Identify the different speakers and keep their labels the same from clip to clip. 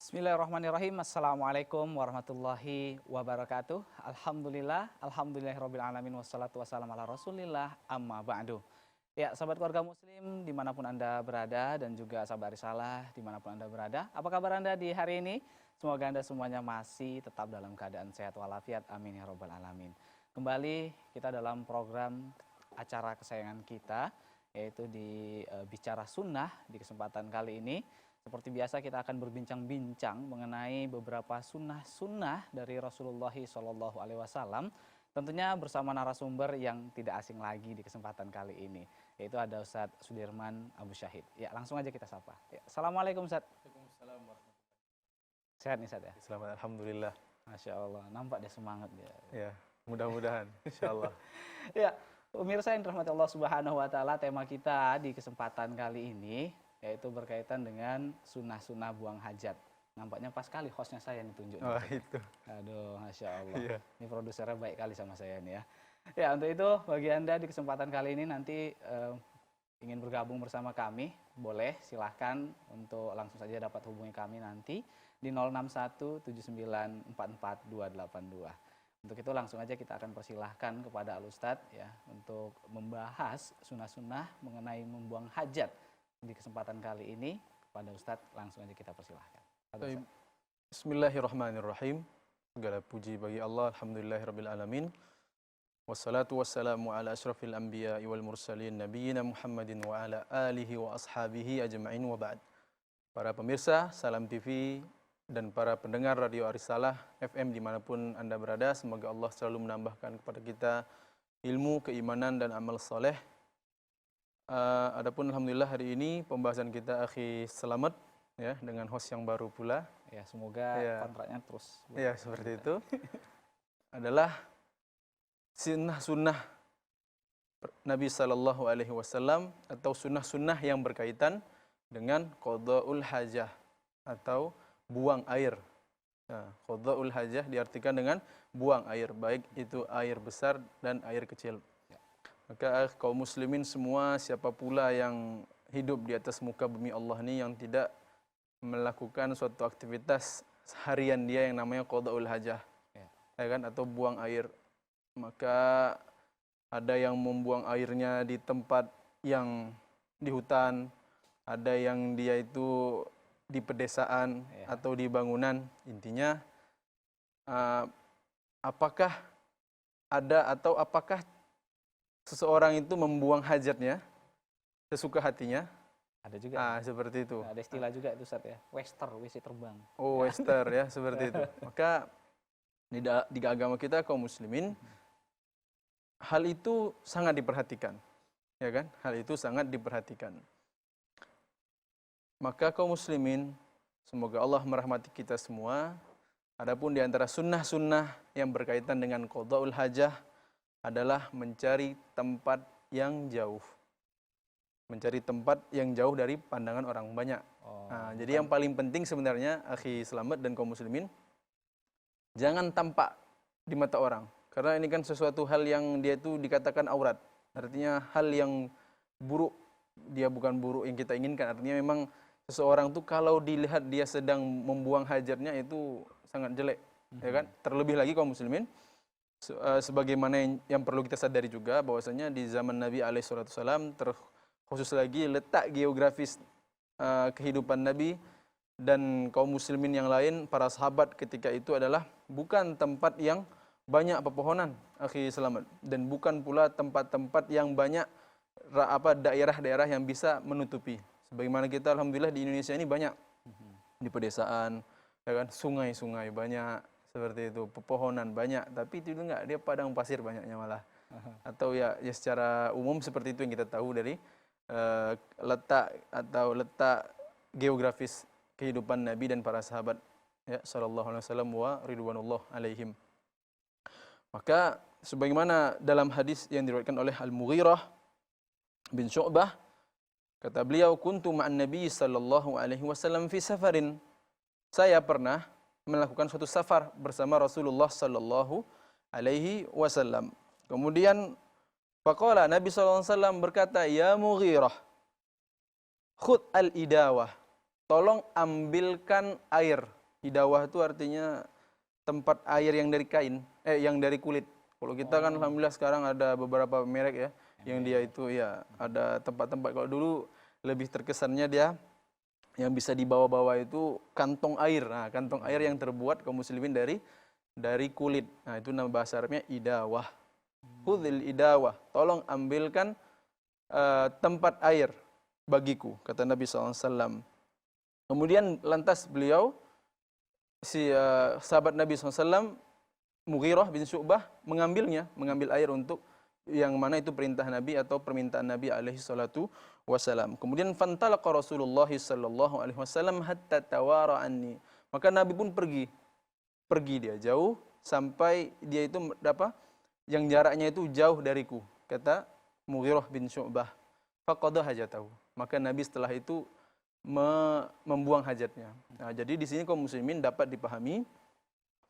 Speaker 1: Bismillahirrahmanirrahim. Assalamualaikum warahmatullahi wabarakatuh. Alhamdulillahirabbil alamin wassalatu wassalamu ala Rasulillah amma ba'du. Ya, sahabat keluarga muslim dimanapun Anda berada dan juga sahabat risalah dimanapun Anda berada. Apa kabar Anda di hari ini? Semoga Anda semuanya masih tetap dalam keadaan sehat walafiat. Amin ya rabbal alamin. Kembali kita dalam program acara kesayangan kita, yaitu di Bicara Sunnah. Di kesempatan kali ini seperti biasa kita akan berbincang-bincang mengenai beberapa sunnah-sunnah dari Rasulullah SAW. Tentunya bersama narasumber yang tidak asing lagi di kesempatan kali ini, yaitu ada Ustadz Sudirman Abu Syahid. Ya, langsung aja kita sapa. Ya, Assalamualaikum Ustadz.
Speaker 2: Waalaikumsalam warahmatullahi.
Speaker 1: Sehat nih Ustadz ya?
Speaker 2: Selamat, alhamdulillah.
Speaker 1: Masya Allah, nampak dia semangat dia.
Speaker 2: Ya, mudah-mudahan, insya Allah.
Speaker 1: Ya, pemirsa yang dirahmati Allah Subhanahu Wa Taala, tema kita di kesempatan kali ini yaitu berkaitan dengan sunnah-sunnah buang hajat. Nampaknya pas sekali hostnya saya nih tunjuk.
Speaker 2: Oh, itu.
Speaker 1: Aduh, Masya Allah.
Speaker 2: Iya.
Speaker 1: Ini produsernya baik kali sama saya nih ya. Ya, untuk itu bagi Anda di kesempatan kali ini nanti ingin bergabung bersama kami, boleh silahkan untuk langsung saja dapat hubungi kami nanti di 06179444282. Untuk itu langsung aja kita akan persilahkan kepada Al-Ustadz ya untuk membahas sunnah-sunnah mengenai membuang hajat. Di kesempatan kali ini kepada Ustadz langsung aja kita persilahkan.
Speaker 2: Bismillahirrahmanirrahim. Segala puji bagi Allah, alhamdulillahirabbil alamin. Wassalatu wassalamu ala asyrafil anbiya wal mursalin nabiyina Muhammadin wa ala alihi wa ashabihi ajma'in wa ba'd. Para pemirsa Salam TV dan para pendengar Radio Arisalah FM dimanapun Anda berada, semoga Allah selalu menambahkan kepada kita ilmu, keimanan dan amal soleh. Adapun alhamdulillah hari ini pembahasan kita Akhi Selamat ya dengan host yang baru pula.
Speaker 1: Ya, semoga kontraknya terus.
Speaker 2: Ya, seperti itu. Adalah sunnah-sunnah Nabi Sallallahu Alaihi Wasallam atau sunnah-sunnah yang berkaitan dengan qada'ul hajah atau buang air. Nah, qada'ul hajah diartikan dengan buang air, baik itu air besar dan air kecil. Maka kaum muslimin semua, siapa pula yang hidup di atas muka bumi Allah ini yang tidak melakukan suatu aktivitas harian dia yang namanya qada'ul hajah, ya kan, atau buang air. Maka ada yang membuang airnya di tempat yang di hutan, ada yang dia itu di pedesaan atau di bangunan. Intinya apakah ada atau apakah seseorang itu membuang hajatnya sesuka hatinya?
Speaker 1: Ada juga.
Speaker 2: Seperti itu.
Speaker 1: Ada istilah juga itu Ustadz ya, wester, WC terbang.
Speaker 2: Oh, wester ya, seperti itu. Maka di agama kita kaum muslimin hal itu sangat diperhatikan. Ya kan? Hal itu sangat diperhatikan. Maka kaum muslimin, semoga Allah merahmati kita semua. Adapun di antara sunnah-sunnah yang berkaitan dengan qada'ul hajah adalah mencari tempat yang jauh. Mencari tempat yang jauh dari pandangan orang banyak. Jadi yang paling penting sebenarnya, Akhi Selamat dan kaum muslimin, jangan tampak di mata orang. Karena ini kan sesuatu hal yang dia itu dikatakan aurat. Artinya hal yang buruk, dia bukan buruk yang kita inginkan. Artinya memang seseorang tuh kalau dilihat dia sedang membuang hajatnya itu sangat jelek. Ya kan? Terlebih lagi kaum muslimin, sebagaimana yang perlu kita sadari juga bahwasanya di zaman Nabi alaihissalam, terkhusus lagi letak geografis kehidupan Nabi dan kaum muslimin yang lain, para sahabat ketika itu adalah bukan tempat yang banyak pepohonan, Akhi Selamat, dan bukan pula tempat-tempat yang banyak daerah-daerah yang bisa menutupi. Sebagaimana kita alhamdulillah di Indonesia ini banyak di pedesaan, ya kan, sungai-sungai banyak. Seperti itu, pepohonan banyak, tapi itu enggak, dia padang pasir banyaknya malah. Atau ya secara umum seperti itu yang kita tahu dari letak geografis kehidupan Nabi dan para sahabat ya sallallahu alaihi wasallam wa ridwanullah alaihim. Maka sebagaimana dalam hadis yang diriwayatkan oleh Al-Mughirah bin Syu'bah, kata beliau, kuntu ma'an Nabi sallallahu alaihi wasallam fi safarin. Saya pernah melakukan suatu safar bersama Rasulullah sallallahu alaihi wasallam. Kemudian faqala, Nabi sallallahu alaihi wasallam berkata, "Ya Mughirah, khudh al-idawah tolong ambilkan air. Idawah itu artinya tempat air yang dari kain, yang dari kulit. Kalau kita kan alhamdulillah sekarang ada beberapa merek ya, yang dia itu ya ada tempat-tempat. Kalau dulu lebih terkesannya dia yang bisa dibawa-bawa itu kantong air. Nah, kantong air yang terbuat kaum muslimin dari kulit. Nah, itu nama bahasa Arabnya idawah. Khudhil idawah. Tolong ambilkan tempat air bagiku, kata Nabi SAW. Kemudian lantas beliau, sahabat Nabi SAW, Mughirah bin Syu'bah, mengambil air untuk yang mana itu perintah Nabi atau permintaan Nabi alaihi salatu wasalam. Kemudian fantalaqa Rasulullah sallallahu alaihi wasallam hatta tawara anni. Maka Nabi pun pergi dia jauh sampai dia itu yang jaraknya itu jauh dariku, kata Mughirah bin Syu'bah. Faqada hajatahu. Maka Nabi setelah itu membuang hajatnya. Nah, jadi di sini kaum muslimin dapat dipahami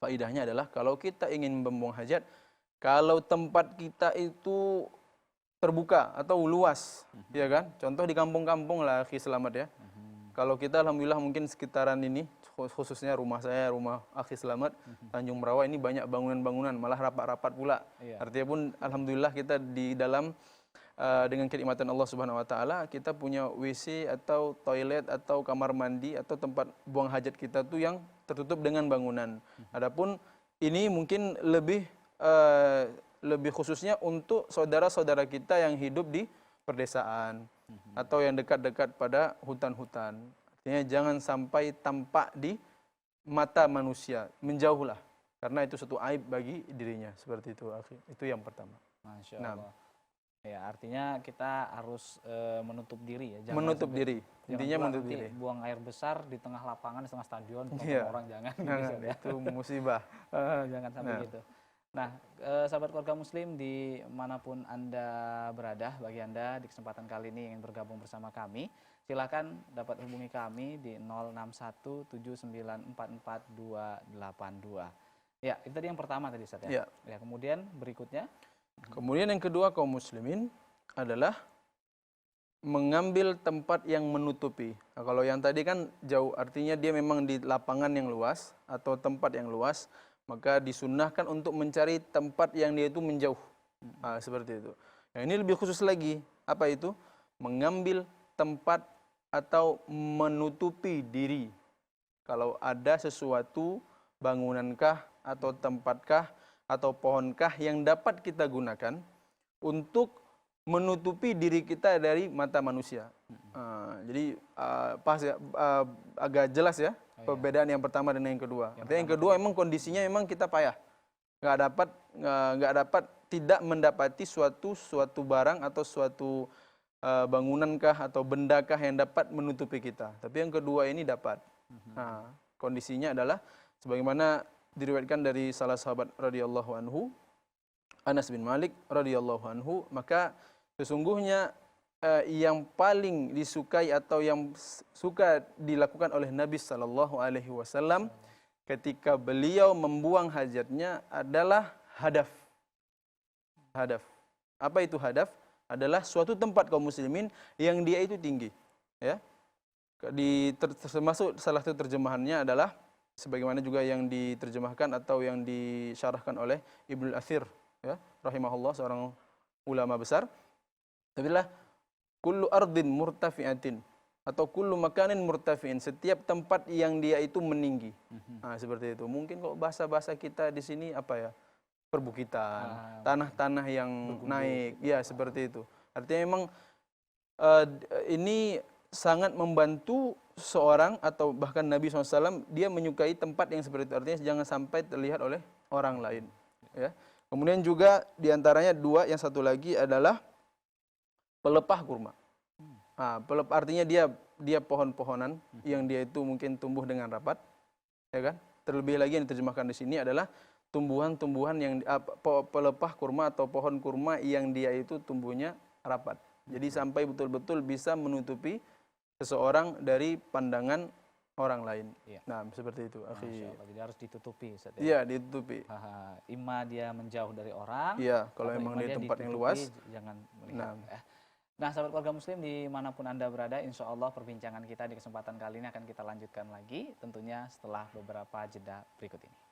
Speaker 2: faidahnya adalah kalau kita ingin membuang hajat, kalau tempat kita itu terbuka atau luas, ya kan? Contoh di kampung-kampung lah, akhi selamat ya. Kalau kita alhamdulillah mungkin sekitaran ini, khususnya rumah saya, rumah akhi selamat, Tanjung Merawa ini banyak bangunan-bangunan, malah rapat-rapat pula. Iya. Artinya pun alhamdulillah kita di dalam dengan kenikmatan Allah Subhanahu wa taala, kita punya WC atau toilet atau kamar mandi atau tempat buang hajat kita tuh yang tertutup dengan bangunan. Adapun ini mungkin lebih khususnya untuk saudara-saudara kita yang hidup di perdesaan atau yang dekat-dekat pada hutan-hutan. Artinya jangan sampai tampak di mata manusia, menjauhlah. Karena itu suatu aib bagi dirinya. Seperti itu, akhi. Itu yang pertama.
Speaker 1: Masya Allah. Ya, artinya kita harus menutup diri ya. Jangan
Speaker 2: menutup diri. Intinya menutup diri.
Speaker 1: Buang air besar di tengah lapangan, di tengah stadion, orang jangan.
Speaker 2: Ya. Itu musibah.
Speaker 1: Jangan sampai gitu. Nah, sahabat keluarga muslim dimanapun Anda berada, bagi Anda di kesempatan kali ini ingin bergabung bersama kami, silakan dapat hubungi kami di 06179444282. Ya, itu tadi yang pertama tadi Ustaz ya. Ya, kemudian berikutnya.
Speaker 2: Kemudian yang kedua kaum muslimin adalah mengambil tempat yang menutupi. Nah, kalau yang tadi kan jauh, artinya dia memang di lapangan yang luas atau tempat yang luas, maka disunnahkan untuk mencari tempat yang dia itu menjauh. Nah, seperti itu. Nah, ini lebih khusus lagi. Apa itu? Mengambil tempat atau menutupi diri. Kalau ada sesuatu, bangunankah atau tempatkah atau pohonkah yang dapat kita gunakan untuk menutupi diri kita dari mata manusia. Jadi agak jelas ya perbedaan yang pertama dan yang kedua. Artinya yang kedua memang kondisinya memang kita payah, nggak dapat tidak mendapati suatu barang atau suatu bangunankah atau bendakah yang dapat menutupi kita. Tapi yang kedua ini dapat. Nah, kondisinya adalah sebagaimana diriwayatkan dari salah sahabat radhiyallahu anhu, Anas bin Malik radhiyallahu anhu, maka sesungguhnya yang paling disukai atau yang suka dilakukan oleh Nabi sallallahu alaihi wasallam ketika beliau membuang hajatnya adalah hadaf. Hadaf. Apa itu hadaf? Adalah suatu tempat kaum muslimin yang dia itu tinggi, ya. Termasuk salah satu terjemahannya adalah sebagaimana juga yang diterjemahkan atau yang disyarahkan oleh Ibnu Athir, ya, rahimahullah, seorang ulama besar. Tabilah kullu ardin murtafi'atin atau kullu makanin murtafi'in, setiap tempat yang dia itu meninggi. Nah, seperti itu. Mungkin kalau bahasa-bahasa kita di sini apa ya? Perbukitan, tanah-tanah yang naik, ya seperti itu. Artinya memang ini sangat membantu seorang atau bahkan Nabi SAW, dia menyukai tempat yang seperti itu. Artinya jangan sampai terlihat oleh orang lain. Ya. Kemudian juga diantaranya dua, yang satu lagi adalah pelepah kurma. Nah, artinya dia pohon-pohonan yang dia itu mungkin tumbuh dengan rapat, ya kan? Terlebih lagi yang diterjemahkan di sini adalah tumbuhan-tumbuhan yang pelepah kurma atau pohon kurma yang dia itu tumbuhnya rapat. Jadi sampai betul-betul bisa menutupi seseorang dari pandangan orang lain. Ya. Nah, seperti itu.
Speaker 1: Jadi harus ditutupi.
Speaker 2: Iya, ditutupi.
Speaker 1: Ima dia menjauh dari orang.
Speaker 2: Iya, kalau memang di tempat yang luas,
Speaker 1: jangan melihat. Nah, sahabat keluarga muslim dimanapun Anda berada, insya Allah perbincangan kita di kesempatan kali ini akan kita lanjutkan lagi, tentunya setelah beberapa jeda berikut ini.